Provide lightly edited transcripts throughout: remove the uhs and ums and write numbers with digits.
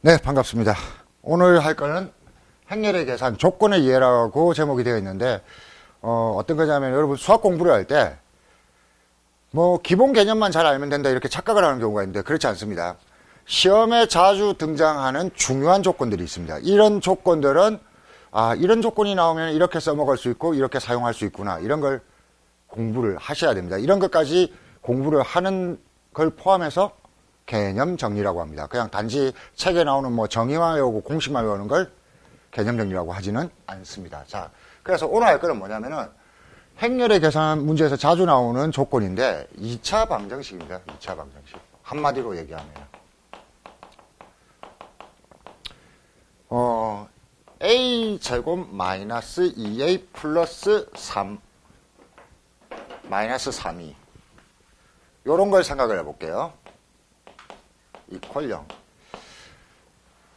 네, 반갑습니다. 오늘 할 거는 행렬의 계산 조건의 이해라고 제목이 되어 있는데 어떤 거냐면 여러분 수학 공부를 할 때 뭐 기본 개념만 잘 알면 된다 이렇게 착각을 하는 경우가 있는데 그렇지 않습니다. 시험에 자주 등장하는 중요한 조건들이 있습니다. 이런 조건들은 이런 조건이 나오면 이렇게 써먹을 수 있고 이렇게 사용할 수 있구나 이런 걸 공부를 하셔야 됩니다. 이런 것까지 공부를 하는 걸 포함해서 개념 정리라고 합니다. 그냥 단지 책에 나오는 뭐 정의만 외우고 공식만 외우는 걸 개념 정리라고 하지는 않습니다. 자, 그래서 오늘 할 거는 뭐냐면은 행렬의 계산 문제에서 자주 나오는 조건인데 2차 방정식입니다. 2차 방정식. 한마디로 얘기하면 a 제곱 마이너스 2a 플러스 3 마이너스 3이 요런 걸 생각을 해볼게요. 이퀄 0.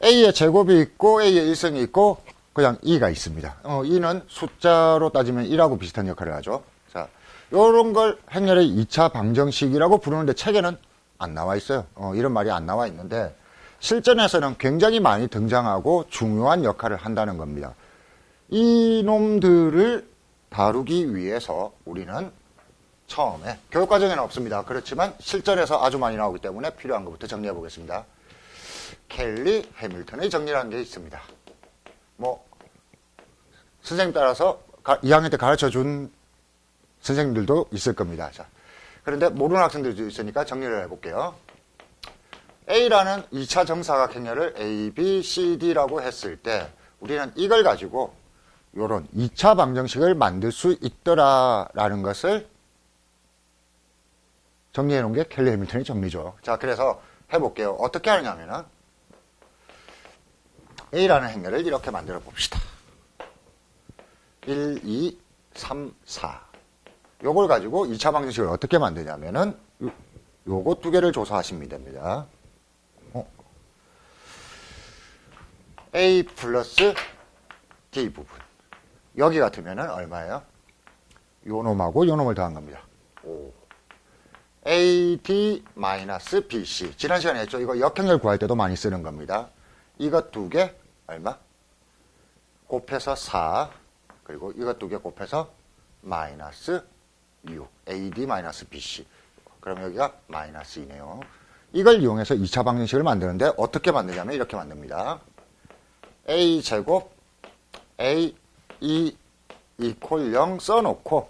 a의 제곱이 있고 a의 일성이 있고 그냥 2가 있습니다. 2는 숫자로 따지면 1하고 비슷한 역할을 하죠. 자, 요런 걸 행렬의 2차 방정식이라고 부르는데 책에는 안 나와 있어요. 이런 말이 안 나와 있는데 실전에서는 굉장히 많이 등장하고 중요한 역할을 한다는 겁니다. 이 놈들을 다루기 위해서 우리는 처음에 교육과정에는 없습니다. 그렇지만 실전에서 아주 많이 나오기 때문에 필요한 것부터 정리해 보겠습니다. 켈리 해밀턴의 정리라는 게 있습니다. 뭐 선생님 따라서 2학년 때 가르쳐 준 선생님들도 있을 겁니다. 자, 그런데 모르는 학생들도 있으니까 정리를 해볼게요. A라는 2차 정사각 행렬을 A, B, C, D라고 했을 때 우리는 이걸 가지고 요런 2차 방정식을 만들 수 있더라라는 것을 정리해 놓은 게 켈리 해밀턴의 정리죠. 자, 그래서 해볼게요. 어떻게 하느냐면은 A라는 행렬을 이렇게 만들어 봅시다. 1, 2, 3, 4. 요걸 가지고 2차 방정식을 어떻게 만드냐면은 요거 두 개를 조사하시면 됩니다. A 플러스 D 부분. 여기 같으면은 얼마예요? 요 놈하고 요 놈을 더한 겁니다. 5. AD 마이너스 BC. 지난 시간에 했죠? 이거 역행렬 구할 때도 많이 쓰는 겁니다. 이것 두 개 얼마? 곱해서 4. 그리고 이것 두 개 곱해서 마이너스 6. AD 마이너스 BC. 그럼 여기가 마이너스 2네요. 이걸 이용해서 2차 방정식을 만드는데 어떻게 만드냐면 이렇게 만듭니다. A 제곱 A 2 이퀄 0 써놓고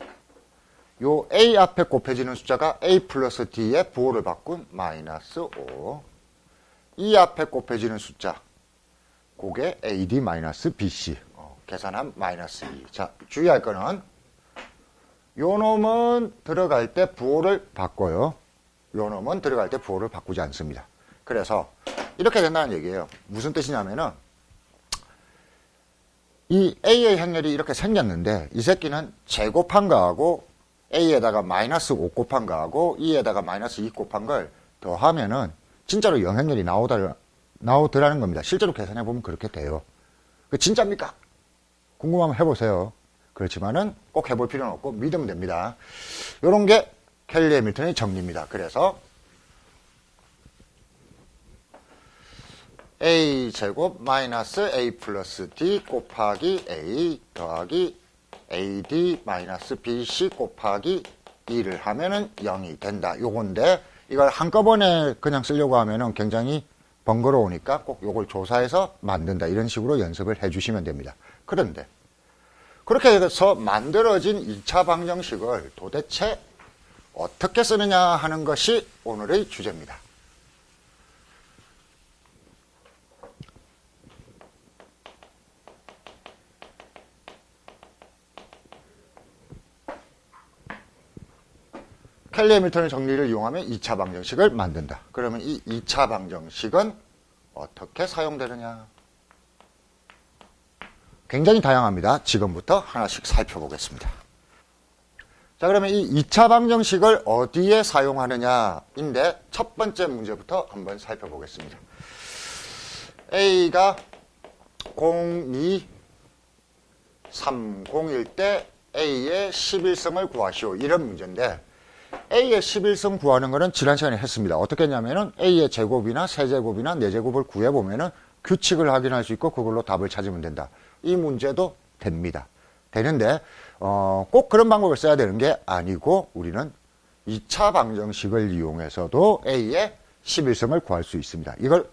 요 A 앞에 곱해지는 숫자가 A 플러스 D의 부호를 바꾼 마이너스 5. 이 앞에 곱해지는 숫자 그게 AD 마이너스 BC. 계산한 마이너스 2. 자, 주의할 거는 요 놈은 들어갈 때 부호를 바꿔요. 요 놈은 들어갈 때 부호를 바꾸지 않습니다. 그래서 이렇게 된다는 얘기예요. 무슨 뜻이냐면은 이 A의 행렬이 이렇게 생겼는데 이 새끼는 제곱한 거하고 A에다가 마이너스 5 곱한 거하고 E에다가 마이너스 2 곱한 걸 더하면은 진짜로 영행렬이 나오더라는 겁니다. 실제로 계산해보면 그렇게 돼요. 그 진짜입니까? 궁금하면 해보세요. 그렇지만은 꼭 해볼 필요는 없고 믿으면 됩니다. 요런 게 켈리 해밀턴의 정리입니다. 그래서 A 제곱 마이너스 A 플러스 D 곱하기 A 더하기 AD 마이너스 BC 곱하기 2를 하면은 0이 된다. 요건데 이걸 한꺼번에 그냥 쓰려고 하면은 굉장히 번거로우니까 꼭 요걸 조사해서 만든다. 이런 식으로 연습을 해주시면 됩니다. 그런데 그렇게 해서 만들어진 2차 방정식을 도대체 어떻게 쓰느냐 하는 것이 오늘의 주제입니다. 켈리 해밀턴의 정리를 이용하면 2차 방정식을 만든다. 그러면 이 2차 방정식은 어떻게 사용되느냐? 굉장히 다양합니다. 지금부터 하나씩 살펴보겠습니다. 자, 그러면 이 2차 방정식을 어디에 사용하느냐인데 첫 번째 문제부터 한번 살펴보겠습니다. A가 0, 2, 3, 0일 때 A의 11성을 구하시오. 이런 문제인데 A의 11성 구하는 거는 지난 시간에 했습니다. 어떻게 했냐면은 A의 제곱이나 세제곱이나 네제곱을 구해보면은 규칙을 확인할 수 있고 그걸로 답을 찾으면 된다. 이 문제도 됩니다. 되는데 꼭 그런 방법을 써야 되는 게 아니고 우리는 2차 방정식을 이용해서도 A의 11승을 구할 수 있습니다. 이걸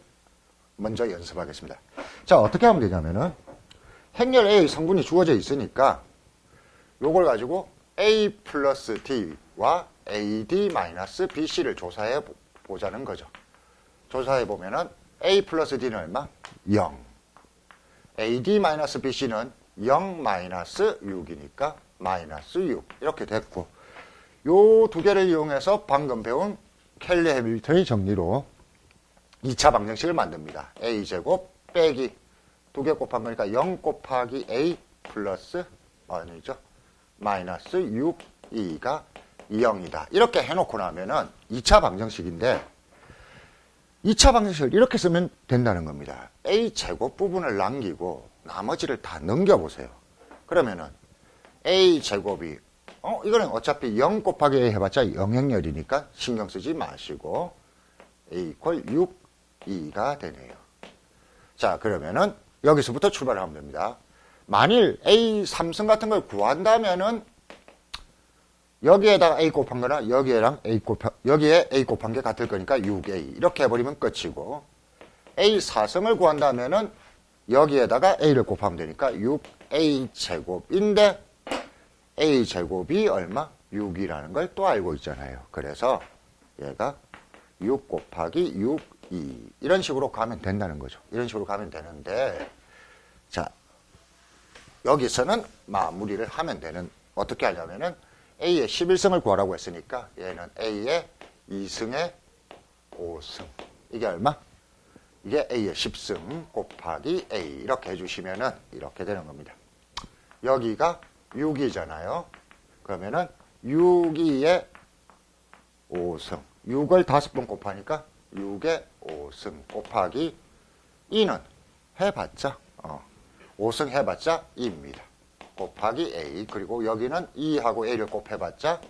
먼저 연습하겠습니다. 자, 어떻게 하면 되냐면은 행렬 A의 성분이 주어져 있으니까 요걸 가지고 A 플러스 D와 AD 마이너스 BC를 조사해 보자는 거죠. 조사해 보면은 A 플러스 D는 얼마? 0. AD 마이너스 BC는 0 마이너스 6이니까 마이너스 6. 이렇게 됐고, 요 두 개를 이용해서 방금 배운 켈리 해밀턴의 정리로 2차 방정식을 만듭니다. A제곱 빼기 두 개 곱한 거니까 0 곱하기 A 플러스 아니죠. 마이너스 6E가 0이다. 이렇게 해놓고 나면은 2차 방정식인데 2차 방정식을 이렇게 쓰면 된다는 겁니다. A제곱 부분을 남기고 나머지를 다 넘겨보세요. 그러면은 A제곱이 이거는 어차피 0 곱하기 A 해봤자 영행렬이니까 신경 쓰지 마시고 A 이퀄 6E가 되네요. 자, 그러면은 여기서부터 출발을 하면 됩니다. 만일 A 3승 같은 걸 구한다면은 여기에다가 A 곱한 거나 여기에 A 곱한 게 같을 거니까 6A 이렇게 해버리면 끝이고, A 4승을 구한다면은 여기에다가 A를 곱하면 되니까 6A 제곱인데 A 제곱이 얼마? 6이라는 걸 또 알고 있잖아요. 그래서 얘가 6 곱하기 6E 이런 식으로 가면 된다는 거죠. 이런 식으로 가면 되는데, 자, 여기서는 마무리를 하면 되는, 어떻게 하냐면은 A의 11승을 구하라고 했으니까 얘는 A의 2승의 5승. 이게 얼마? 이게 A의 10승 곱하기 A. 이렇게 해주시면은 이렇게 되는 겁니다. 여기가 6이잖아요. 그러면은 6이의 5승. 6을 5번 곱하니까 6의 5승 곱하기 2는 해봤자 5승 해봤자 2입니다. 곱하기 A. 그리고 여기는 2하고 A를 곱해봤자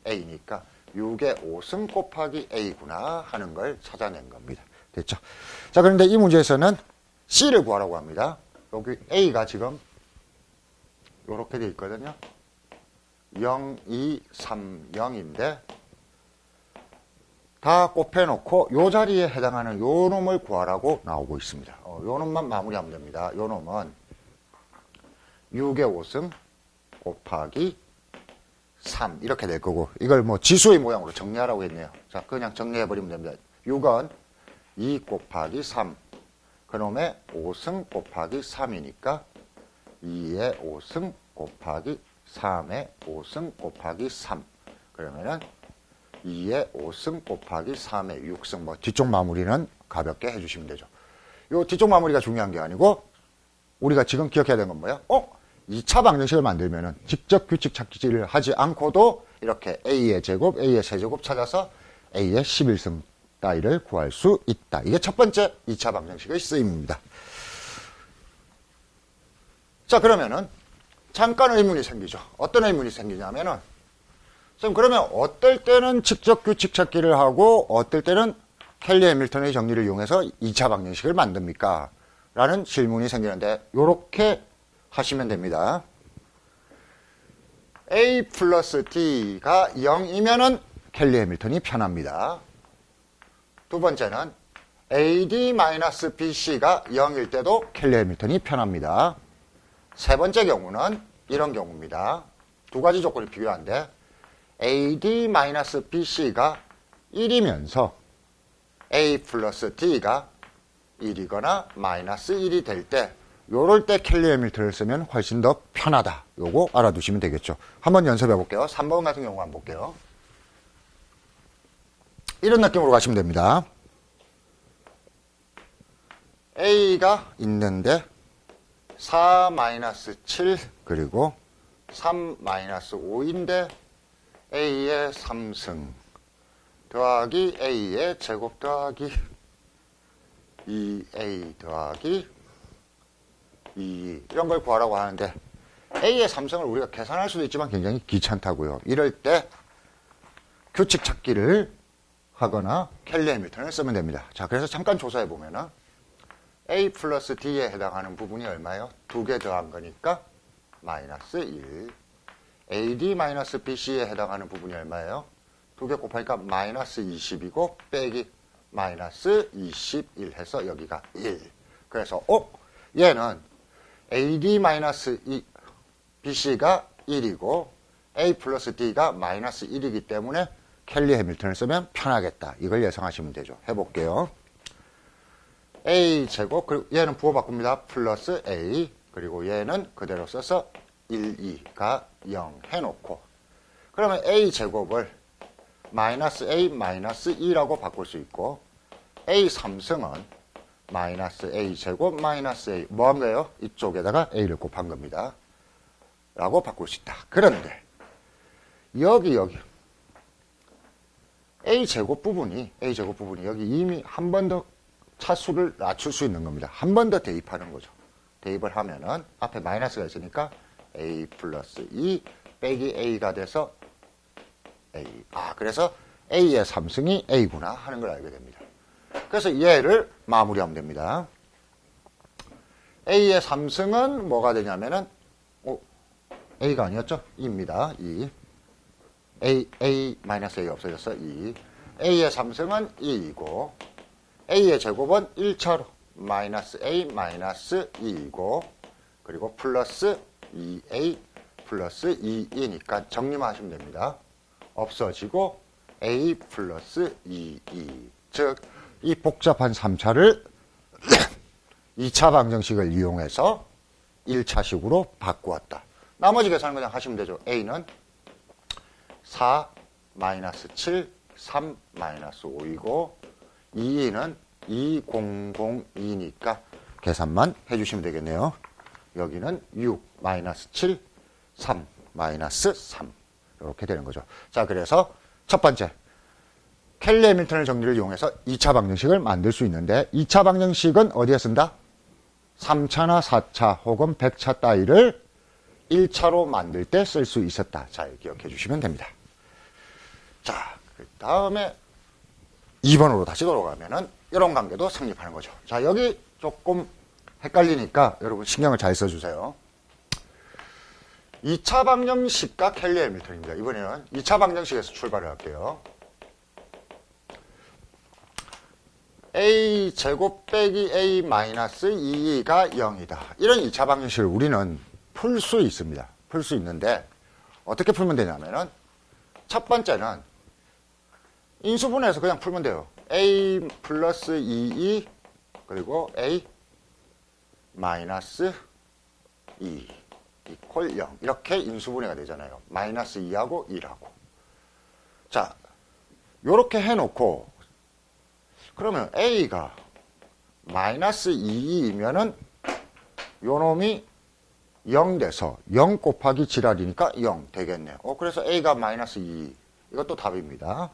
A니까 6의 5승 곱하기 A구나 하는 걸 찾아낸 겁니다. 됐죠? 자, 그런데 이 문제에서는 C를 구하라고 합니다. 여기 A가 지금 이렇게 되어 있거든요. 0, 2, 3, 0인데 다 곱해놓고 요 자리에 해당하는 요 놈을 구하라고 나오고 있습니다. 요 놈만 마무리하면 됩니다. 요 놈은 6의 5승 곱하기 3 이렇게 될 거고, 이걸 뭐 지수의 모양으로 정리하라고 했네요. 자, 그냥 정리해버리면 됩니다. 6은 2 곱하기 3 그놈의 5승 곱하기 3이니까 2의 5승 곱하기 3의 5승 곱하기 3 그러면은 2의 5승 곱하기 3의 6승. 뭐 뒤쪽 마무리는 가볍게 해주시면 되죠. 요 뒤쪽 마무리가 중요한 게 아니고 우리가 지금 기억해야 되는 건 뭐예요? 2차 방정식을 만들면은 직접 규칙 찾기를 하지 않고도 이렇게 A의 제곱, A의 세제곱 찾아서 A의 11승 따위를 구할 수 있다. 이게 첫 번째 2차 방정식의 쓰임입니다. 자, 그러면은 잠깐 의문이 생기죠. 어떤 의문이 생기냐면은, 선생님, 그러면 어떨 때는 직접 규칙 찾기를 하고 어떨 때는 켈리 해밀턴의 정리를 이용해서 2차 방정식을 만듭니까? 라는 질문이 생기는데 요렇게 하시면 됩니다. A 플러스 D가 0이면은 켈리 해밀턴이 편합니다. 두 번째는 AD 마이너스 BC가 0일 때도 켈리 해밀턴이 편합니다. 세 번째 경우는 이런 경우입니다. 두 가지 조건이 필요한데 AD 마이너스 BC가 1이면서 A 플러스 D가 1이거나 마이너스 1이 될 때, 요럴 때 켈리 해밀턴을 쓰면 훨씬 더 편하다. 요거 알아두시면 되겠죠. 한번 연습해 볼게요. 3번 같은 경우 한번 볼게요. 이런 느낌으로 가시면 됩니다. A가 있는데 4-7 그리고 3-5인데 A의 3승 더하기 A의 제곱 더하기 2A 더하기 2 이런 걸 구하라고 하는데, A의 3승을 우리가 계산할 수도 있지만 굉장히 귀찮다고요. 이럴 때 규칙 찾기를 하거나 켈리 해밀턴을 쓰면 됩니다. 자, 그래서 잠깐 조사해 보면은 A 플러스 D에 해당하는 부분이 얼마예요? 2개 더한 거니까 마이너스 1. AD 마이너스 BC에 해당하는 부분이 얼마예요? 2개 곱하니까 마이너스 20이고 빼기 마이너스 21 해서 여기가 1. 그래서 얘는 AD 마이너스 BC가 1이고 A 플러스 D가 마이너스 1이기 때문에 켈리 해밀턴을 쓰면 편하겠다. 이걸 예상하시면 되죠. 해볼게요. A 제곱, 그리고 얘는 부호 바꿉니다. 플러스 A, 그리고 얘는 그대로 써서 1, 2가 0 해놓고, 그러면 A 제곱을 마이너스 A 마이너스 2라고 바꿀 수 있고, A 3승은 마이너스 A 제곱 마이너스 A, 뭐 한 거예요? 이쪽에다가 A를 곱한 겁니다. 라고 바꿀 수 있다. 그런데 여기 A 제곱 부분이 여기 이미 한 번 더 차수를 낮출 수 있는 겁니다. 한 번 더 대입하는 거죠. 대입을 하면은 앞에 마이너스가 있으니까 A 플러스 2 빼기 A가 돼서 A. 그래서 A의 3승이 A구나 하는 걸 알게 됩니다. 그래서 얘를 마무리하면 됩니다. A의 3승은 뭐가 되냐면은 A가 아니었죠? 2입니다. 2. A 마이너스 A가 없어졌어. 2. A의 3승은 2이고 A의 제곱은 1차로 마이너스 A 마이너스 2이고 그리고 플러스 2A 플러스 2이니까 정리만 하시면 됩니다. 없어지고 A 플러스 2E, 즉 이 복잡한 3차를 2차 방정식을 이용해서 1차식으로 바꾸었다. 나머지 계산은 그냥 하시면 되죠. A는 4 마이너스 7 3 마이너스 5이고 2는 2002니까 계산만 해주시면 되겠네요. 여기는 6 마이너스 7 3 마이너스 3 이렇게 되는 거죠. 자, 그래서 첫 번째 켈리 해밀턴의 정리를 이용해서 2차 방정식을 만들 수 있는데 2차 방정식은 어디에 쓴다? 3차나 4차 혹은 100차 따위를 1차로 만들 때 쓸 수 있었다. 자, 기억해 주시면 됩니다. 자, 그 다음에 2번으로 다시 돌아가면은 이런 관계도 성립하는 거죠. 자, 여기 조금 헷갈리니까 여러분 신경을 잘 써주세요. 2차 방정식과 켈리 해밀턴입니다. 이번에는 2차 방정식에서 출발을 할게요. A 제곱 빼기 A 마이너스 2가 0이다. 이런 2차 방정식을 우리는 풀 수 있습니다. 풀 수 있는데 어떻게 풀면 되냐면은 첫 번째는 인수분해해서 그냥 풀면 돼요. A 플러스 2E 그리고 A 마이너스 2 이퀄 0 이렇게 인수분해가 되잖아요. 마이너스 2하고 1하고. 자, 요렇게 해놓고 그러면 A가 마이너스 2이면은 요 놈이 0 돼서 0 곱하기 지랄이니까 0 되겠네요. 그래서 A가 마이너스 2 이것도 답입니다.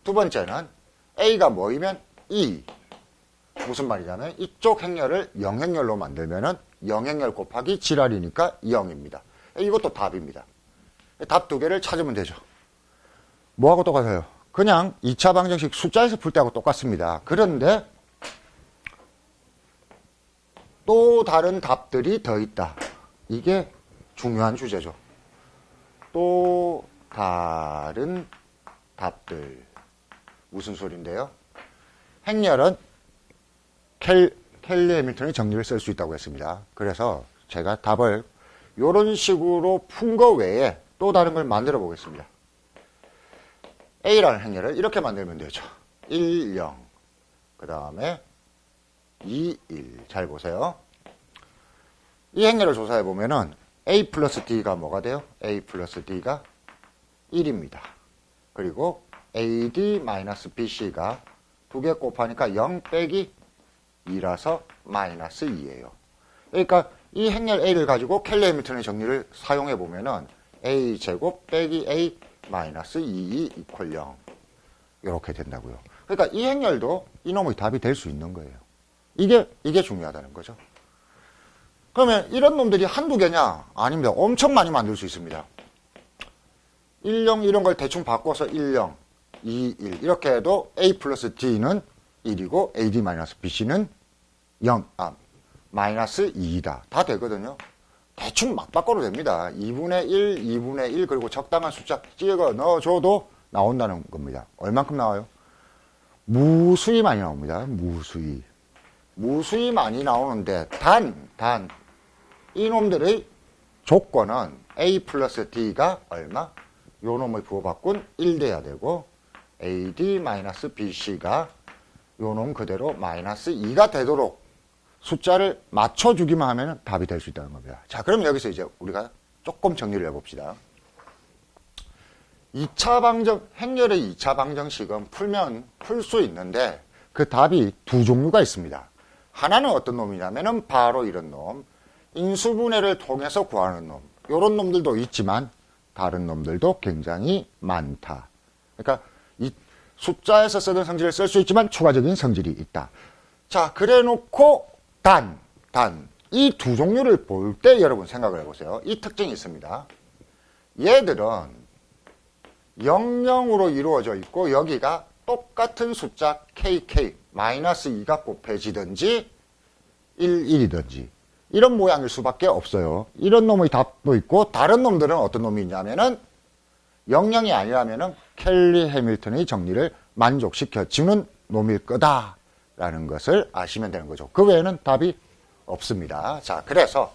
두 번째는 A가 뭐이면 2. 무슨 말이냐면 이쪽 행렬을 0행렬로 만들면은 0행렬 곱하기 지랄이니까 0입니다. 이것도 답입니다. 답 두 개를 찾으면 되죠. 뭐하고 똑같아요? 그냥 2차 방정식 숫자에서 풀 때하고 똑같습니다. 그런데 또 다른 답들이 더 있다. 이게 중요한 주제죠. 또 다른 답들. 무슨 소리인데요? 행렬은 켈리 해밀턴의 정리를 쓸 수 있다고 했습니다. 그래서 제가 답을 이런 식으로 푼 거 외에 또 다른 걸 만들어 보겠습니다. A라는 행렬을 이렇게 만들면 되죠. 1, 0. 그 다음에 2, 1. 잘 보세요. 이 행렬을 조사해 보면은 A 플러스 D가 뭐가 돼요? A 플러스 D가 1입니다. 그리고 AD 마이너스 BC가 두 개 곱하니까 0 빼기 2라서 마이너스 2예요. 그러니까 이 행렬 A를 가지고 켈리 해밀턴의 정리를 사용해 보면은 A 제곱 빼기 A 마이너스 2E 이퀄 0 이렇게 된다고요. 그러니까 이 행렬도 이놈의 답이 될 수 있는 거예요. 이게 중요하다는 거죠. 그러면 이런 놈들이 한두 개냐? 아닙니다. 엄청 많이 만들 수 있습니다. 1, 0 이런 걸 대충 바꿔서 1, 0, 2, 1 이렇게 해도 A 플러스 D는 1이고 AD 마이너스 BC는 마이너스 2다. 다 되거든요. 대충 막 바꿔도 됩니다. 2분의 1, 2분의 1 그리고 적당한 숫자 찍어 넣어줘도 나온다는 겁니다. 얼만큼 나와요? 무수히 많이 나옵니다. 무수히. 무수히 많이 나오는데 단 이놈들의 조건은 A 플러스 D가 얼마? 요 놈의 부호바꾼 1 돼야 되고 AD 마이너스 BC가 요 놈 그대로 마이너스 2가 되도록 숫자를 맞춰주기만 하면 답이 될 수 있다는 겁니다. 자, 그럼 여기서 이제 우리가 조금 정리를 해봅시다. 2차 방정, 행렬의 2차 방정식은 풀면 풀 수 있는데 그 답이 두 종류가 있습니다. 하나는 어떤 놈이냐면은 바로 이런 놈, 인수분해를 통해서 구하는 놈. 요런 놈들도 있지만 다른 놈들도 굉장히 많다. 그러니까 이 숫자에서 쓰는 성질을 쓸 수 있지만 추가적인 성질이 있다. 자, 그래 놓고 이 두 종류를 볼 때 여러분 생각을 해보세요. 이 특징이 있습니다. 얘들은 00으로 이루어져 있고 여기가 똑같은 숫자 KK 마이너스 2가 곱해지든지 1이든지 이런 모양일 수밖에 없어요. 이런 놈의 답도 있고 다른 놈들은 어떤 놈이 있냐면은 00이 아니라면은 켈리 해밀턴의 정리를 만족시켜주는 놈일 거다라는 것을 아시면 되는 거죠. 그 외에는 답이 없습니다. 자, 그래서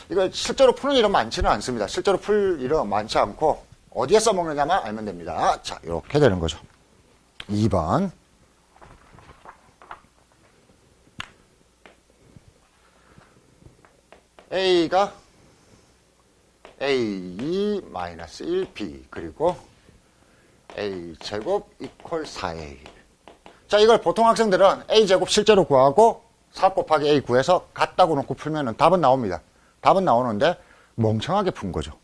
이걸 실제로 푸는 일은 많지는 않습니다. 실제로 풀 일은 많지 않고 어디에 써먹느냐만 알면 됩니다. 자, 이렇게 되는 거죠. 2번. A가 A2-1B 그리고 A제곱 이퀄 4A. 자, 이걸 보통 학생들은 A제곱 실제로 구하고 4 곱하기 A 구해서 같다고 놓고 풀면 답은 나옵니다. 답은 나오는데 멍청하게 푼 거죠.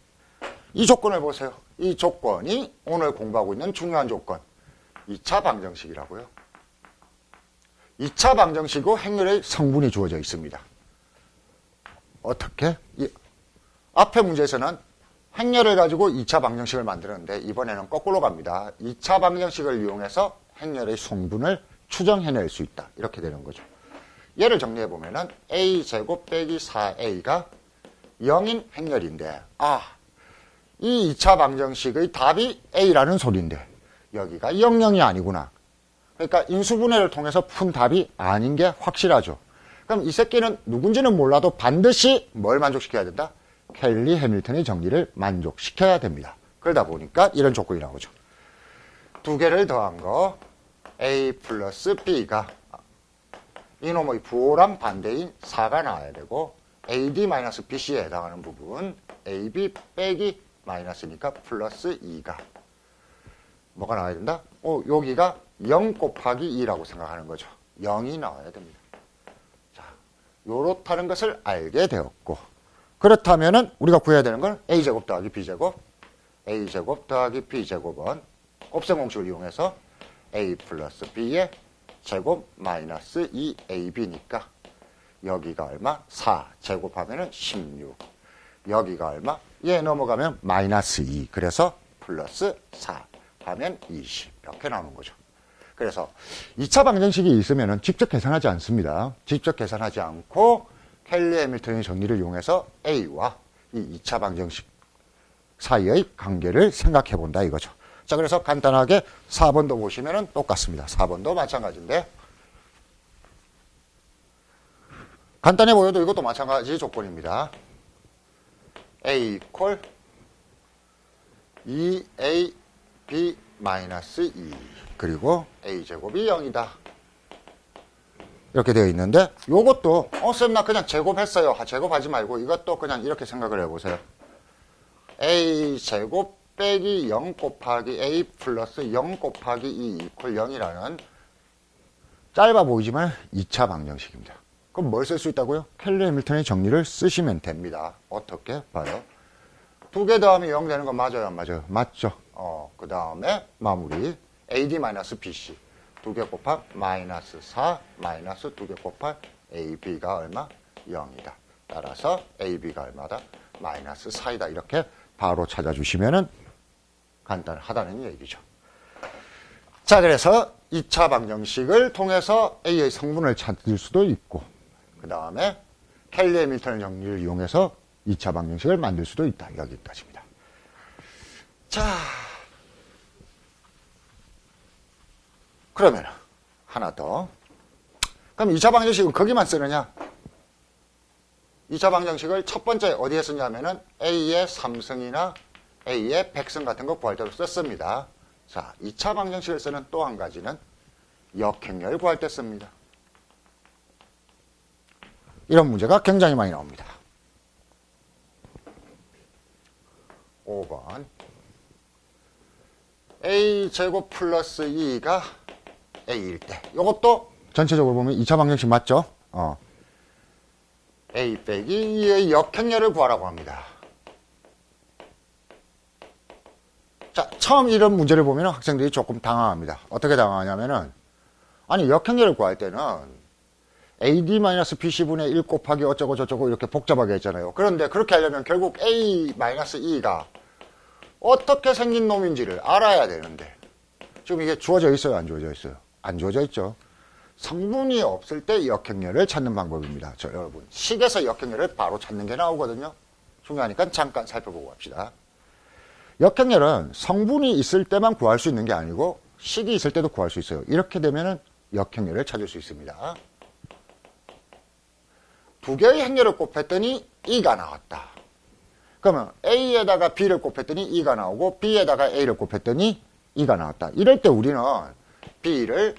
이 조건을 보세요. 이 조건이 오늘 공부하고 있는 중요한 조건. 2차 방정식이라고요. 2차 방정식으로 행렬의 성분이 주어져 있습니다. 어떻게? 앞에 문제에서는 행렬을 가지고 2차 방정식을 만드는데 이번에는 거꾸로 갑니다. 2차 방정식을 이용해서 행렬의 성분을 추정해낼 수 있다. 이렇게 되는 거죠. 얘를 정리해보면은 A제곱 빼기 4A가 0인 행렬인데 이 2차 방정식의 답이 A라는 소리인데 여기가 00이 아니구나. 그러니까 인수분해를 통해서 푼 답이 아닌 게 확실하죠. 그럼 이 새끼는 누군지는 몰라도 반드시 뭘 만족시켜야 된다? 켈리 해밀턴의 정리를 만족시켜야 됩니다. 그러다 보니까 이런 조건이 나오죠. 두 개를 더한 거 A 플러스 B가 이놈의 부호랑 반대인 4가 나와야 되고 AD-BC에 해당하는 부분 AB 빼기 마이너스니까 플러스 2가 뭐가 나와야 된다? 여기가 0 곱하기 2라고 생각하는 거죠. 0이 나와야 됩니다. 자, 요렇다는 것을 알게 되었고 그렇다면은 우리가 구해야 되는 건 A제곱 더하기 B제곱 A제곱 더하기 B제곱은 곱셈 공식을 이용해서 A 플러스 B의 제곱 마이너스 2AB니까 여기가 얼마? 4 제곱하면은 16 여기가 얼마? 얘 넘어가면 마이너스 2 그래서 플러스 4 하면 20 이렇게 나오는 거죠. 그래서 2차 방정식이 있으면 직접 계산하지 않습니다. 직접 계산하지 않고 켈리 해밀턴의 정리를 이용해서 A와 이 2차 방정식 사이의 관계를 생각해 본다 이거죠. 자, 그래서 간단하게 4번도 보시면 똑같습니다. 4번도 마찬가지인데 간단해 보여도 이것도 마찬가지 조건입니다. A 이퀄 2AB 마이너스 2 그리고 A제곱이 0이다. 이렇게 되어 있는데 요것도 쌤 나 그냥 제곱했어요. 제곱하지 말고 이것도 그냥 이렇게 생각을 해보세요. A제곱 빼기 0 곱하기 A 플러스 0 곱하기 2 이퀄 0이라는 짧아 보이지만 2차 방정식입니다. 그럼 뭘 쓸 수 있다고요? 켈리 해밀턴의 정리를 쓰시면 됩니다. 어떻게 봐요? 두 개 더하면 0 되는 거 맞아요? 안 맞아요? 맞죠? 그 다음에 마무리 AD-BC 두 개 곱한 마이너스 4 마이너스 두 개 곱한 AB가 얼마? 0이다. 따라서 AB가 얼마다? 마이너스 4이다. 이렇게 바로 찾아주시면은 간단하다는 얘기죠. 자, 그래서 2차 방정식을 통해서 A의 성분을 찾을 수도 있고, 그 다음에 켈리 해밀턴 정리를 이용해서 2차 방정식을 만들 수도 있다. 여기까지입니다. 자, 그러면 하나 더. 그럼 2차 방정식은 거기만 쓰느냐? 2차 방정식을 첫 번째 어디에 쓰냐면은 A의 3승이나 A의 100승 같은 거 구할 때도 썼습니다. 자, 2차 방정식을 쓰는 또 한 가지는 역행렬 구할 때 씁니다. 이런 문제가 굉장히 많이 나옵니다. 5번 A제곱 플러스 2가 A일 때, 이것도 전체적으로 보면 2차 방정식 맞죠? A 빼기 2의 역행렬을 구하라고 합니다. 자, 처음 이런 문제를 보면 학생들이 조금 당황합니다. 어떻게 당황하냐면은, 아니, 역행렬을 구할 때는 AD-BC분의 1 곱하기 어쩌고 저쩌고 이렇게 복잡하게 했잖아요. 그런데 그렇게 하려면 결국 A-2가 어떻게 생긴 놈인지를 알아야 되는데, 지금 이게 주어져 있어요? 안 주어져 있어요? 안 주어져 있죠. 성분이 없을 때 역행렬을 찾는 방법입니다. 저 여러분, 식에서 역행렬을 바로 찾는 게 나오거든요. 중요하니까 잠깐 살펴보고 갑시다. 역행렬은 성분이 있을 때만 구할 수 있는 게 아니고 식이 있을 때도 구할 수 있어요. 이렇게 되면은 역행렬을 찾을 수 있습니다. 두 개의 행렬을 곱했더니 2가 나왔다. 그러면 A에다가 B를 곱했더니 2가 나오고 B에다가 A를 곱했더니 2가 나왔다. 이럴 때 우리는 B를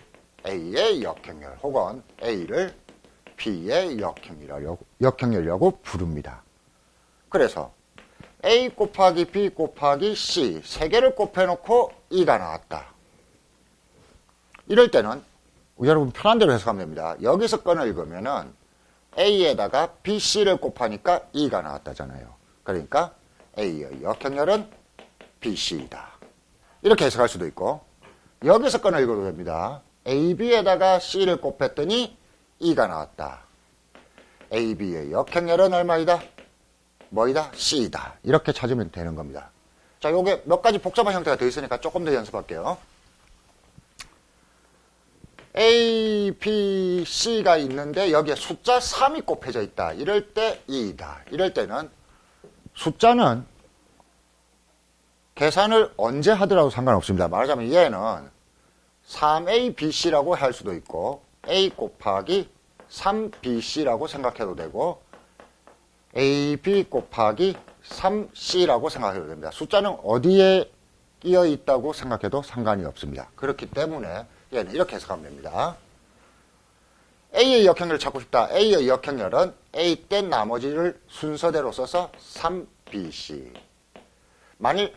A의 역행렬 혹은 A를 B의 역행렬이라고 부릅니다. 그래서 A 곱하기 B 곱하기 C 세 개를 곱해놓고 2가 나왔다. 이럴 때는 여러분 편한 대로 해석하면 됩니다. 여기서 건을 읽으면은 A에다가 BC를 곱하니까 2가 나왔다잖아요. 그러니까 A의 역행렬은 BC이다. 이렇게 해석할 수도 있고, 여기서 건을 읽어도 됩니다. AB에다가 C를 곱했더니 2가 나왔다. AB의 역행렬은 얼마이다? 뭐이다? C이다. 이렇게 찾으면 되는 겁니다. 자, 요게 몇 가지 복잡한 형태가 되어 있으니까 조금 더 연습할게요. A, B, C가 있는데 여기에 숫자 3이 곱해져 있다. 이럴 때 2이다. 이럴 때는 숫자는 계산을 언제 하더라도 상관없습니다. 말하자면 얘는 3ABC라고 할 수도 있고 A 곱하기 3BC라고 생각해도 되고 AB 곱하기 3C라고 생각해도 됩니다. 숫자는 어디에 끼어 있다고 생각해도 상관이 없습니다. 그렇기 때문에 얘는 이렇게 해석하면 됩니다. A의 역행렬을 찾고 싶다. A의 역행렬은 A 뗀 나머지를 순서대로 써서 3BC. 만일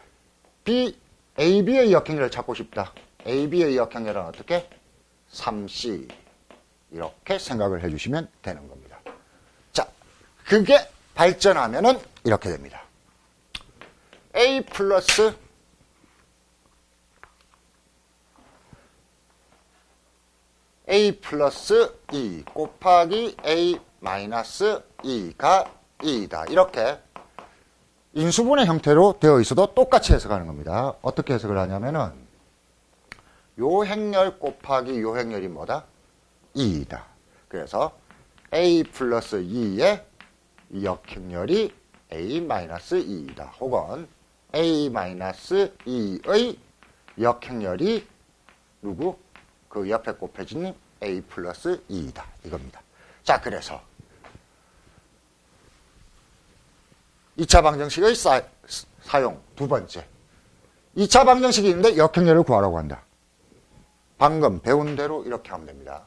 AB의 역행렬을 찾고 싶다. AB의 역행렬은 어떻게? 3C. 이렇게 생각을 해주시면 되는 겁니다. 자, 그게 발전하면은 이렇게 됩니다. A 플러스 E 곱하기 A 마이너스 E가 2이다. 이렇게 인수분해 형태로 되어 있어도 똑같이 해석하는 겁니다. 어떻게 해석을 하냐면은 요 행렬 곱하기 요 행렬이 뭐다? 2이다. 그래서 A 플러스 2의 역행렬이 A 마이너스 2이다. 혹은 A 마이너스 2의 역행렬이 누구? 그 옆에 곱해진 A 플러스 2이다. 이겁니다. 자, 그래서 2차 방정식의 사용 두 번째. 2차 방정식이 있는데 역행렬을 구하라고 한다. 방금 배운 대로 이렇게 하면 됩니다.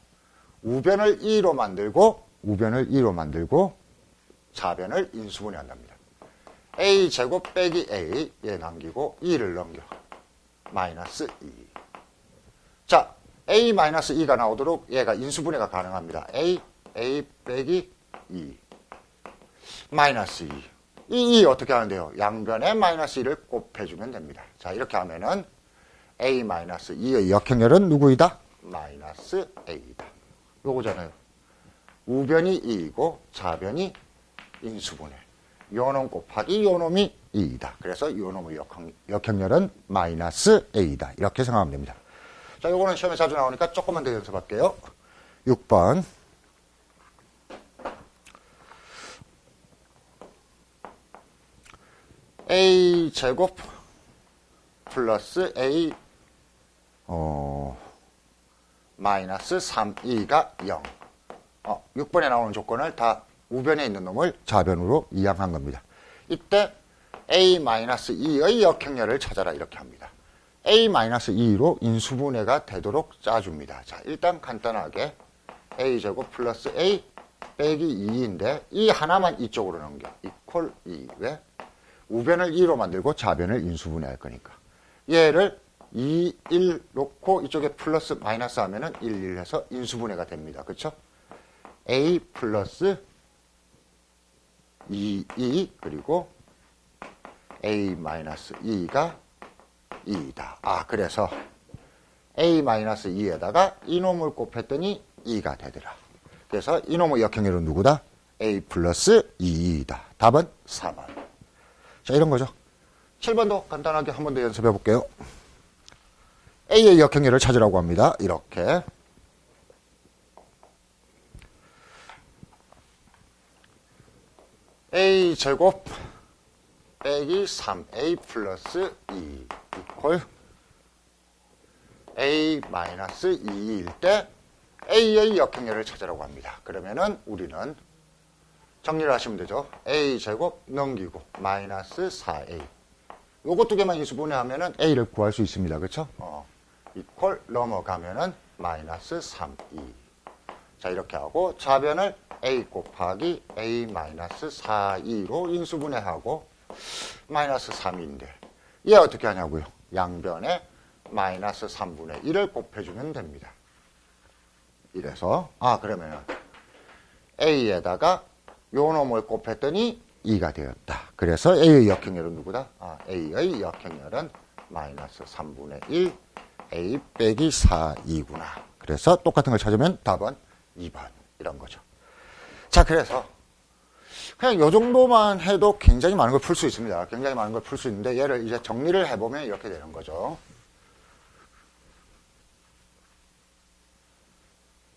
우변을 2로 만들고 좌변을 인수분해 한답니다. A 제곱 빼기 A 얘 남기고 2를 넘겨. 마이너스 2. 자, A 마이너스 2가 나오도록 얘가 인수분해가 가능합니다. A 빼기 2. 마이너스 2. 이 어떻게 하는데요? 양변에 마이너스 2를 곱해주면 됩니다. 자, 이렇게 하면은 A 마이너스 2의 역행렬은 누구이다? 마이너스 A이다. 요거잖아요. 우변이 2이고 좌변이 인수분해. 요놈 곱하기 요놈이 2이다. 그래서 요놈의 역행렬은 마이너스 A이다. 이렇게 생각하면 됩니다. 자, 요거는 시험에 자주 나오니까 조금만 더 연습할게요. 6번. A 제곱 플러스 A 마이너스 3E가 0. 6번에 나오는 조건을 다 우변에 있는 놈을 좌변으로 이항한 겁니다. 이때 A-2의 역행렬을 찾아라 이렇게 합니다. A-2로 인수분해가 되도록 짜줍니다. 자, 일단 간단하게 A제곱 플러스 A 빼기 2인데 이 하나만 이쪽으로 넘겨. 이퀄 2. 왜? 우변을 2로 만들고 좌변을 인수분해할 거니까. 얘를 2, 1 놓고 이쪽에 플러스 마이너스 하면은 1, 1 해서 인수분해가 됩니다. 그쵸? A 플러스 2, 2 그리고 A 마이너스 2가 2이다. 그래서 A 마이너스 2에다가 이놈을 곱했더니 2가 되더라. 그래서 이놈의 역행렬은 누구다? A 플러스 2이다. 답은 4번. 자, 이런 거죠. 7번도 간단하게 한 번 더 연습해 볼게요. A의 역행렬을 찾으라고 합니다. 이렇게. A 제곱 빼기 3A 플러스 2 이퀄 A 마이너스 2일 때 A의 역행렬을 찾으라고 합니다. 그러면은 우리는 정리를 하시면 되죠. A 제곱 넘기고 마이너스 4A 요거 두 개만 인수분해하면은 A를 구할 수 있습니다. 그렇죠? 이퀄 넘어가면은 마이너스 3E. 자, 이렇게 하고 좌변을 A 곱하기 A 마이너스 4E로 인수분해하고 마이너스 3인데 얘 어떻게 하냐고요? 양변에 마이너스 3분의 1을 곱해주면 됩니다. 이래서 그러면은 A에다가 요 놈을 곱했더니 2가 되었다. 그래서 A의 역행렬은 누구다? A의 역행렬은 마이너스 3분의 1 A 빼기 4이구나. 그래서 똑같은 걸 찾으면 답은 2번 이런 거죠. 자, 그래서 그냥 요 정도만 해도 굉장히 많은 걸 풀 수 있습니다. 굉장히 많은 걸 풀 수 있는데 얘를 이제 정리를 해보면 이렇게 되는 거죠.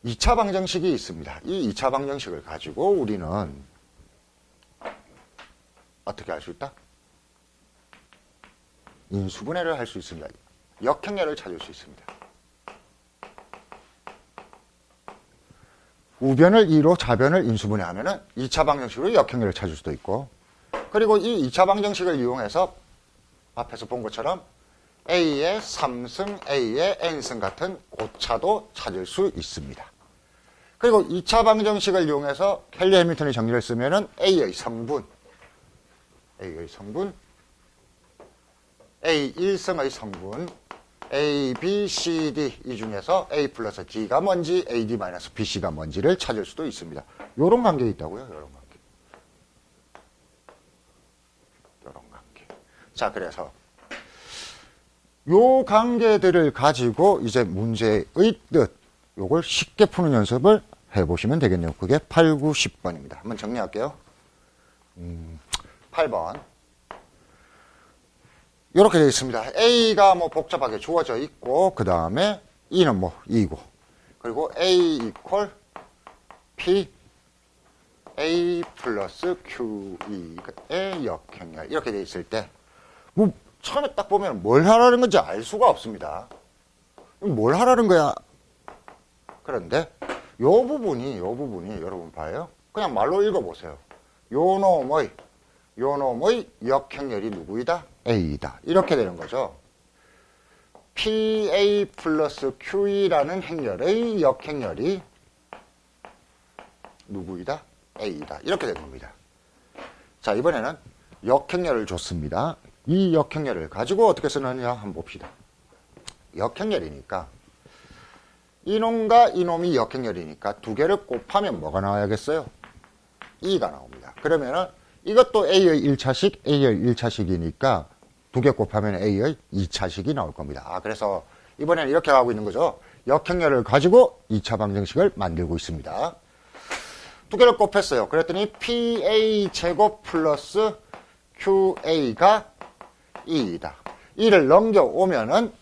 2차 방정식이 있습니다. 이 2차 방정식을 가지고 우리는 어떻게 할 수 있다? 인수분해를 할 수 있습니다. 역행렬을 찾을 수 있습니다. 우변을 2로 좌변을 인수분해하면은 2차 방정식으로 역행렬을 찾을 수도 있고, 그리고 이 2차 방정식을 이용해서 앞에서 본 것처럼 A의 3승, A의 N승 같은 고차도 찾을 수 있습니다. 그리고 2차 방정식을 이용해서 켈리 해밀턴의 정리를 쓰면은 A의 성분, A 1승의 성분, A, B, C, D 이 중에서 A 플러스 D가 뭔지, AD 마이너스 BC가 뭔지를 찾을 수도 있습니다. 요런 관계 있다고요. 요런 관계. 자, 그래서 요 관계들을 가지고 이제 문제의 뜻, 요걸 쉽게 푸는 연습을 해보시면 되겠네요. 그게 8, 9, 10번입니다. 한번 정리할게요. 8번. 이렇게 되어 있습니다. A가 뭐 복잡하게 주어져 있고, 그 다음에 E는 뭐 2고, 그리고 A 이퀄 P A 플러스 QE의 역행렬 이렇게 되어 있을 때, 뭐 처음에 딱 보면 뭘 하라는 건지 알 수가 없습니다. 뭘 하라는 거야? 그런데 요 부분이 여러분 봐요. 그냥 말로 읽어보세요. 요 놈의 역행렬이 누구이다? A이다. 이렇게 되는 거죠. PA 플러스 QE라는 행렬의 역행렬이 누구이다? A이다. 이렇게 되는 겁니다. 자, 이번에는 역행렬을 줬습니다. 이 역행렬을 가지고 어떻게 쓰느냐 한번 봅시다. 역행렬이니까 이놈과 이놈이 역행렬이니까 두 개를 곱하면 뭐가 나와야겠어요? 2가 나옵니다. 그러면은 이것도 A의 1차식, A의 1차식이니까 두 개 곱하면 A의 2차식이 나올 겁니다. 그래서 이번에는 이렇게 하고 있는 거죠. 역행렬을 가지고 2차 방정식을 만들고 있습니다. 두 개를 곱했어요. 그랬더니 PA 제곱 플러스 QA가 2이다. 2를 넘겨오면은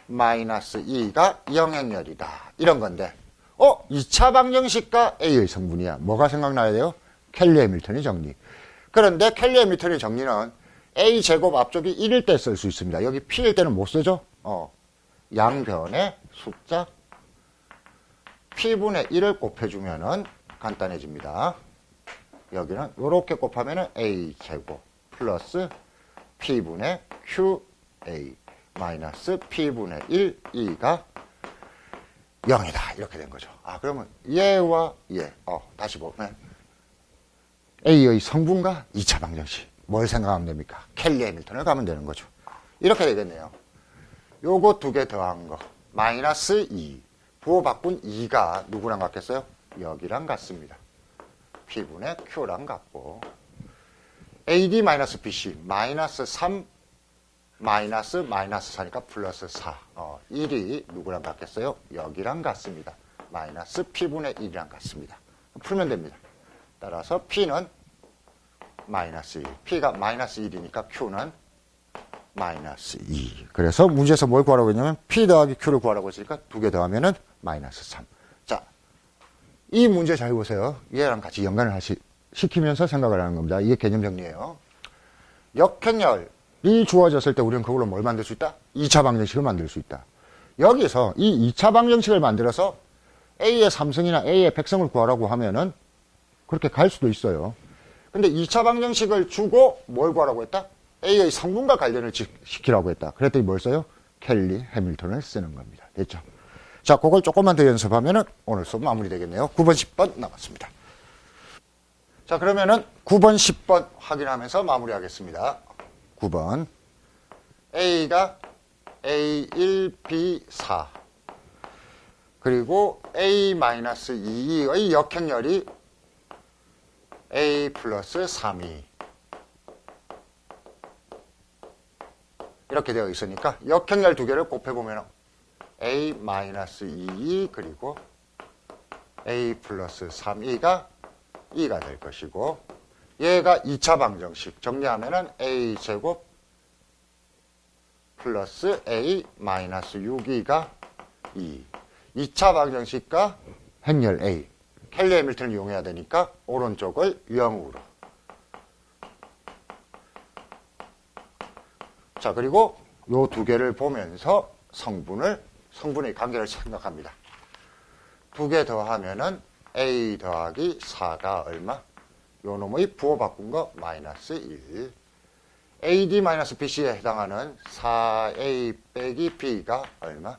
마이너스 2가 영행열이다. 이런 건데 2차 방정식과 A의 성분이야. 뭐가 생각나야 돼요? 켈리 해밀턴의 정리. 그런데 켈리 해밀턴의 정리는 A제곱 앞쪽이 1일 때 쓸 수 있습니다. 여기 P일 때는 못 쓰죠? 양변의 숫자 P분의 1을 곱해주면은 간단해집니다. 여기는 이렇게 곱하면은 A제곱 플러스 P분의 QA 마이너스 P분의 1, 2가 0이다. 이렇게 된 거죠. 그러면 얘와 얘, 다시 보면 A의 성분과 2차 방정식. 뭘 생각하면 됩니까? 켈리 해밀턴을 가면 되는 거죠. 이렇게 되겠네요. 요거 두 개 더한 거. 마이너스 2. 부호 바꾼 2가 누구랑 같겠어요? 여기랑 같습니다. P분의 Q랑 같고. AD 마이너스 BC. 마이너스 3 마이너스 4니까 플러스 4. 1이 누구랑 같겠어요? 여기랑 같습니다. 마이너스 P분의 1이랑 같습니다. 풀면 됩니다. 따라서 P는 마이너스 1. P가 마이너스 1이니까 Q는 마이너스 2. 그래서 문제에서 뭘 구하라고 했냐면 P 더하기 Q를 구하라고 했으니까 두 개 더하면은 마이너스 3. 자, 이 문제 잘 보세요. 얘랑 같이 연관을 시키면서 생각을 하는 겁니다. 이게 개념 정리예요. 역행열이 주어졌을 때 우리는 그걸로 뭘 만들 수 있다? 2차 방정식을 만들 수 있다. 여기서 이 2차 방정식을 만들어서 A의 삼성이나 A의 백성을 구하라고 하면은 그렇게 갈 수도 있어요. 근데 2차 방정식을 주고 뭘 구하라고 했다? A의 성분과 관련을 시키라고 했다. 그랬더니 뭘 써요? 켈리 해밀턴을 쓰는 겁니다. 됐죠? 자, 그걸 조금만 더 연습하면은 오늘 수업 마무리 되겠네요. 9번, 10번 남았습니다. 자, 그러면은 9번, 10번 확인하면서 마무리하겠습니다. 9번. A가 A1, B4. 그리고 A-2의 역행열이 A 플러스 3이. 이렇게 되어 있으니까 역행열 두 개를 곱해보면 A-2 그리고 A 플러스 3이가 2가 될 것이고 얘가 2차 방정식 정리하면은 A제곱 플러스 A 마이너스 6이가 2. 2차 방정식과 행렬 A 켈리 해밀턴을 이용해야 되니까 오른쪽을 0으로. 자, 그리고 요 두 개를 보면서 성분의 관계를 생각합니다. 두 개 더하면은 A 더하기 4가 얼마? 요 놈의 부호 바꾼 거 마이너스 1. AD 마이너스 BC에 해당하는 4A 빼기 B가 얼마?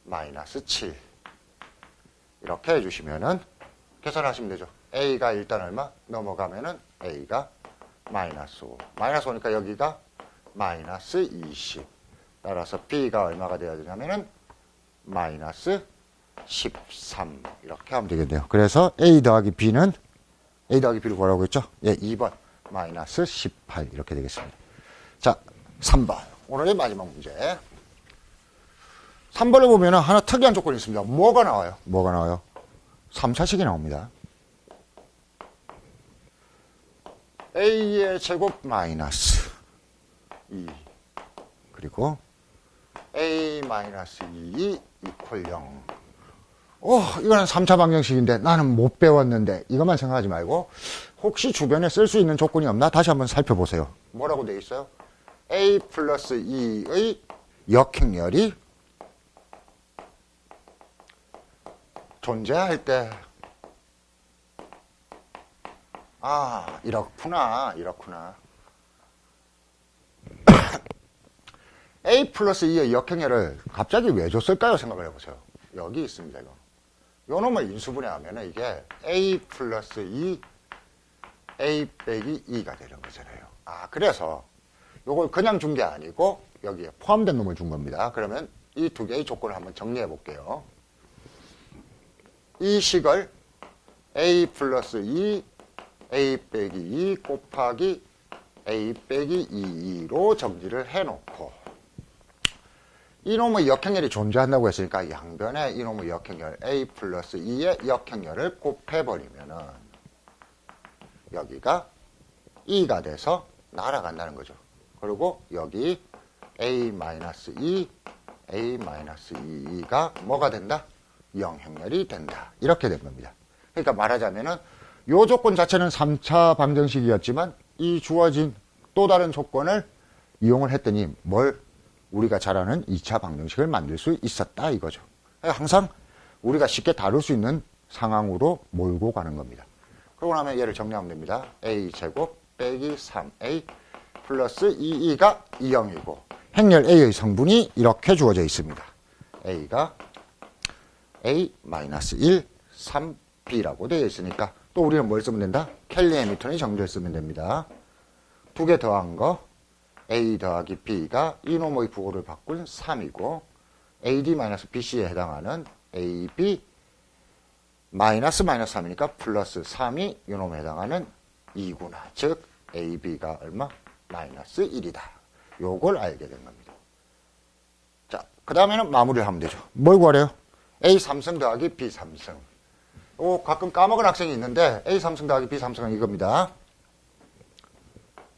마이너스 7. 이렇게 해주시면은 계산하시면 되죠. A가 일단 얼마? 넘어가면은 A가 마이너스 5. 마이너스 5니까 여기가 마이너스 20. 따라서 B가 얼마가 되어야 되냐면은 마이너스 13. 이렇게 하면 되겠네요. 그래서 A 더하기 B는 A 더하기 B를 구하라고 했죠? 예, 2번. 마이너스 18. 이렇게 되겠습니다. 자, 3번. 오늘의 마지막 문제. 3번을 보면은 하나 특이한 조건이 있습니다. 뭐가 나와요? 3차식이 나옵니다. A의 제곱 마이너스 2 그리고 A 마이너스 2 이퀄 0. 이거는 3차 방정식인데 나는 못 배웠는데 이것만 생각하지 말고 혹시 주변에 쓸 수 있는 조건이 없나? 다시 한번 살펴보세요. 뭐라고 되어 있어요? A 플러스 2의 역행열이 존재할 때 이렇구나. A 플러스 2의 역행열을 갑자기 왜 줬을까요? 생각을 해보세요. 여기 있습니다. 이거. 요 놈을 인수분해하면 이게 A 플러스 2 A 빼기 2가 되는 거잖아요. 그래서 요걸 그냥 준 게 아니고 여기에 포함된 놈을 준 겁니다. 그러면 이 두 개의 조건을 한번 정리해 볼게요. 이 식을 A 플러스 2 A 빼기 2 곱하기 A 빼기 2로 정리를 해놓고 이놈의 역행열이 존재한다고 했으니까 양변에 이놈의 역행열 A 플러스 2의 역행열을 곱해버리면은 여기가 2가 돼서 날아간다는 거죠. 그리고 여기 A 마이너스 2 A-2가 뭐가 된다? 영행렬이 된다. 이렇게 된 겁니다. 그러니까 말하자면은 요 조건 자체는 3차 방정식이었지만 이 주어진 또 다른 조건을 이용을 했더니 뭘 우리가 잘 아는 2차 방정식을 만들 수 있었다 이거죠. 항상 우리가 쉽게 다룰 수 있는 상황으로 몰고 가는 겁니다. 그러고 나면 얘를 정리하면 됩니다. A제곱 빼기 3A 플러스 2E가 2영이고 행렬 A의 성분이 이렇게 주어져 있습니다. A가 A-1, 3B라고 되어 있으니까 또 우리는 뭘 쓰면 된다? 켈리 해밀턴의 정리를 쓰면 됩니다. 두 개 더한 거 A 더하기 B가 이노모의 부호를 바꾼 3이고 AD-BC에 해당하는 AB 마이너스 3이니까 플러스 3이 이놈에 해당하는 2구나. 즉 AB가 얼마? 마이너스 1이다. 요걸 알게 된 겁니다. 자, 그 다음에는 마무리를 하면 되죠. 뭘 구하래요? A 3승 더하기 B 3승. 가끔 까먹은 학생이 있는데 A 3승 더하기 B 3승은 이겁니다.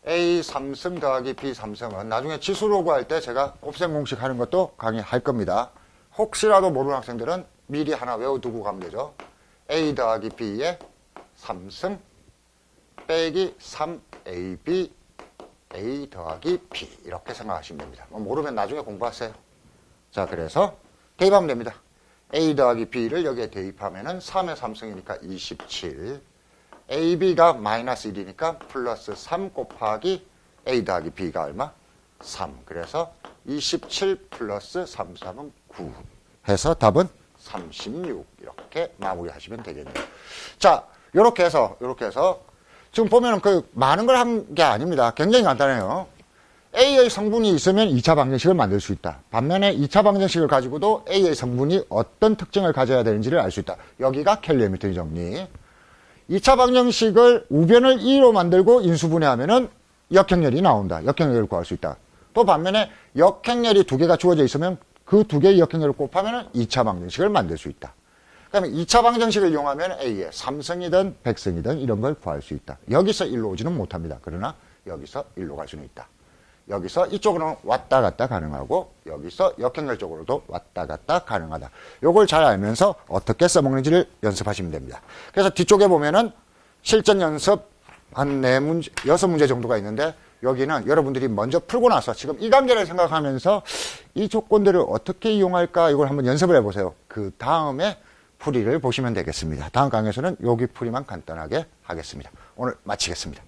A 3승 더하기 B 3승은 나중에 치수로 구할 때 제가 곱셈 공식 하는 것도 강의할 겁니다. 혹시라도 모르는 학생들은 미리 하나 외워두고 가면 되죠. A 더하기 B의 3승 빼기 3AB A 더하기 B 이렇게 생각하시면 됩니다. 모르면 나중에 공부하세요. 자, 그래서 대입하면 됩니다. A 더하기 B를 여기에 대입하면은 3의 3승이니까 27 AB가 마이너스 1이니까 플러스 3 곱하기 A 더하기 B가 얼마? 3. 그래서 27 플러스 3, 3은 9 해서 답은 36 이렇게 마무리하시면 되겠네요. 자, 요렇게 해서 지금 보면은 그 많은 걸 한 게 아닙니다. 굉장히 간단해요. A의 성분이 있으면 2차 방정식을 만들 수 있다. 반면에 2차 방정식을 가지고도 A의 성분이 어떤 특징을 가져야 되는지를 알 수 있다. 여기가 켈리 해밀턴의 정리. 2차 방정식을 우변을 2로 만들고 인수분해하면은 역행렬이 나온다. 역행렬을 구할 수 있다. 또 반면에 역행렬이 두 개가 주어져 있으면 그 두 개의 역행렬을 곱하면은 2차 방정식을 만들 수 있다. 그러면 2차 방정식을 이용하면 A의 3승이든 100승이든 이런 걸 구할 수 있다. 여기서 1로 오지는 못합니다. 그러나 여기서 1로 갈 수는 있다. 여기서 이쪽으로는 왔다 갔다 가능하고 여기서 역행렬 쪽으로도 왔다 갔다 가능하다. 요걸 잘 알면서 어떻게 써먹는지를 연습하시면 됩니다. 그래서 뒤쪽에 보면은 실전 연습 한 4문제, 6문제 정도가 있는데 여기는 여러분들이 먼저 풀고 나서 지금 이 관계를 생각하면서 이 조건들을 어떻게 이용할까 이걸 한번 연습을 해보세요. 그 다음에 풀이를 보시면 되겠습니다. 다음 강의에서는 여기 풀이만 간단하게 하겠습니다. 오늘 마치겠습니다.